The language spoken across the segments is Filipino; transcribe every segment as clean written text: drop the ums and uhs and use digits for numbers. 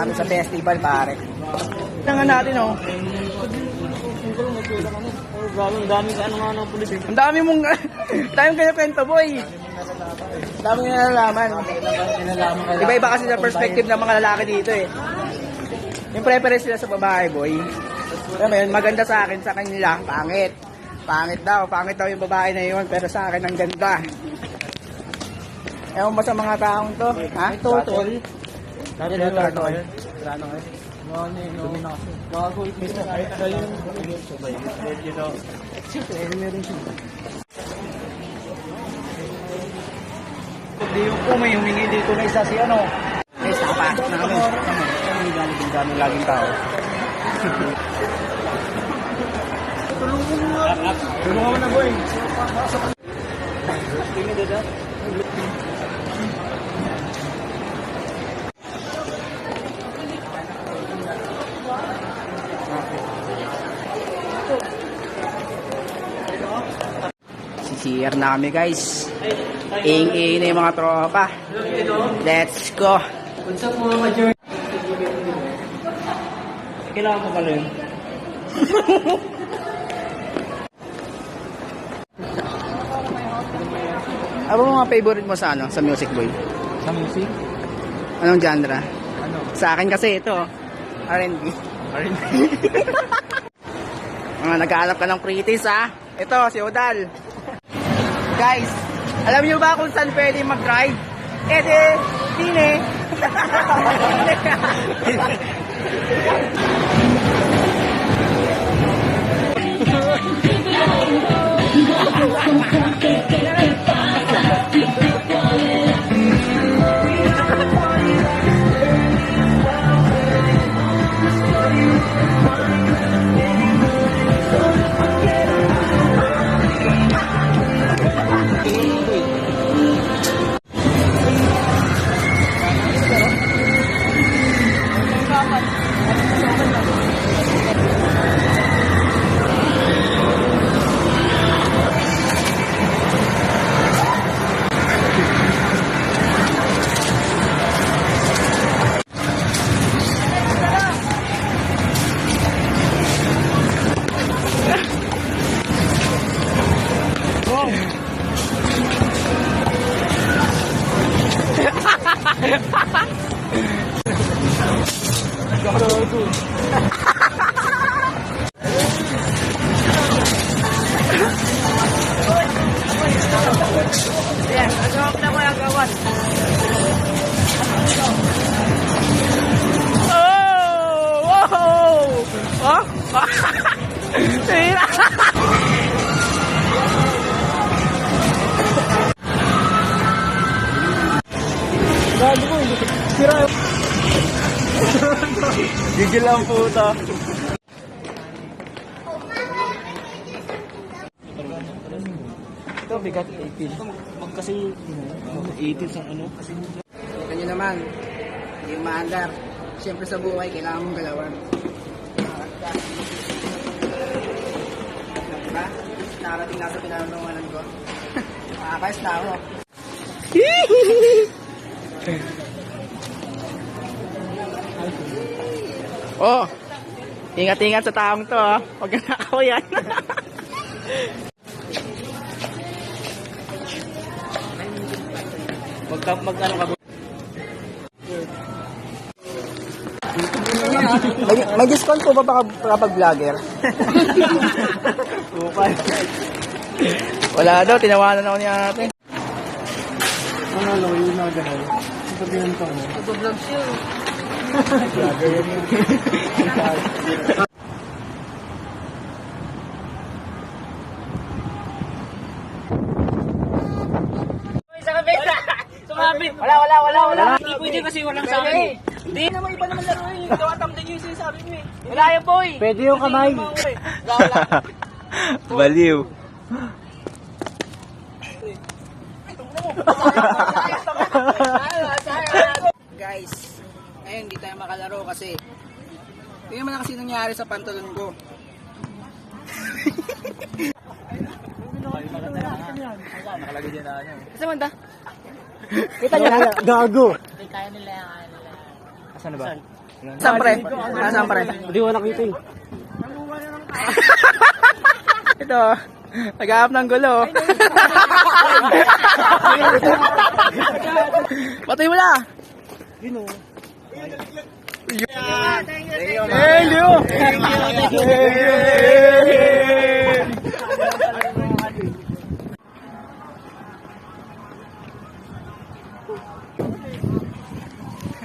kami sa festival, pare. Tingnan natin, oh. Ang dami ka ano nga ng pulis eh. Ang dami mong... Tayong kaya kwento, boy. Ang dami nga nalalaman. Iba-iba kasi sa perspective ng mga lalaki dito, eh. Yung preference nila sa babae, boy. Alam mo yun, maganda sa akin, sa kanila, pangit. Pangit daw yung babae na yun, pero sa akin ang ganda. Ewan mo sa mga taong to, ha? Ito, tol. Dati na ito, tol. Ano nga? Dumi na kasi. Bago itis na. Ay, yung... Siyempre, meron siya. Hindi yung po, may humingi dito na isa si ano. Guys, nakapasok na kami. Ang dami laging tao. Tulungan mo na, boy. Tingin dada. CR na kami, guys. Ing-ing na yung mga tropa. Let's go. What's up mga ka-journey? Kailangan ko pala yun. Ano mga favorite mo sa ano, sa music, boy? Sa music? Anong genre? Ano? Sa akin kasi ito, R&B. R&B? Mga naghahanap ka ng pretties, ha? Ito, si Odal. Guys, alam niyo ba kung saan pwede mag-ride? Tine. Yes, agawak na ko yung gawan. Oh! Wow! Oh! Tira! Gago mo, sira yung... Gigil ang puta. Ito, bigat 18. Mag kasi 18 sa ano. Kita nyo naman, hindi yung maandar. Siyempre sa buhay, kailangan mong galawan. Diba? Nakarating na sa pinanununganan ko. Makakayos na ako. Oh, ingat-ingat sa taong to, ha. Huwag na ako yan. Mag-ano ka. May discount po ba kapag vlogger? Kupal. Wala daw, tinawanan ako niya natin. Ano, yung nagano'n. Sabihan ko ano. Nag-vlog siya. Vlogger yun yun. Sumabit! Wala. Hindi pwede kasi walang sa akin eh. Hindi naman iba naman laro eh. Gawatam din yung sinasabi mo eh. Wala yan, boy! Pwede yung kamay. Baliw. Guys, ngayon hindi tayo makalaro kasi tingnan mo na kasi nangyari sa pantalon ko. Nakalagay dyan na ano. Kasi manda? Kita nyo na? Gago. Kaya nila yan. Asan na ba? Saan pre? Saan pre? Hindi ko nakita eh. Ito, nag-aap ng gulo. Patay mo na! Yun o. Thank you!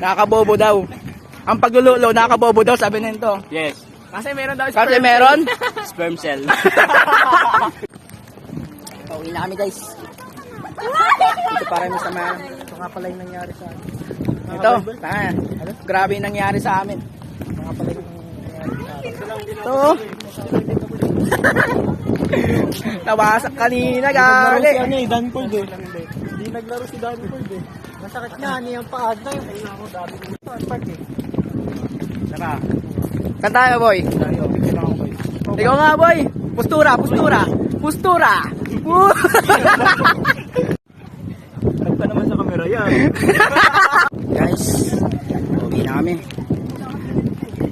Nakakabobo daw. Ang paglululo, nakakabobo daw, sabi nito. Yes. Kasi meron daw sperm. Kasi meron? Sperm cell. Pauwi na kami guys. Ito para mo sa mga... Ito nga pala yung nangyari sa akin. Ito, grabe yung nangyari sa amin. Ito nga pala yung nangyari sa akin. Ito. Nawasak kanina, Naglaro si gali. Danford eh. Hindi naglaro si Danford eh. Masakit niya, yung paad na yun. Ayun ako, dami ko. Park eh. Tara. Kanta tayo, boy. Tayo, picture lang ako boy. Ikaw nga, boy. Postura, postura. Postura. Tag pa naman sa camera yan. Guys, uwi na kami.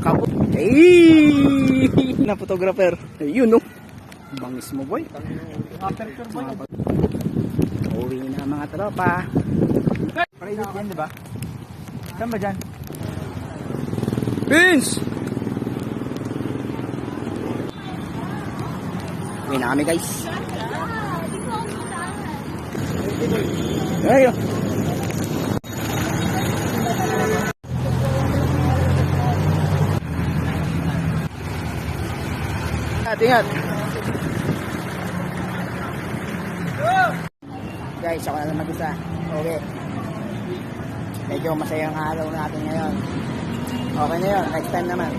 Kapot. Hey! Na photographer. Ayun, no. Bangis mo, boy. Aperture boy. Uwi na mga tropa. Private yan, di ba? Saan ba dyan? Vince! Uwi na kami, guys. Ayun. Ingat. Guys, ako na lang mag-isa. Okay. Medyo masayang araw natin ngayon. Okay na yun. Next time naman.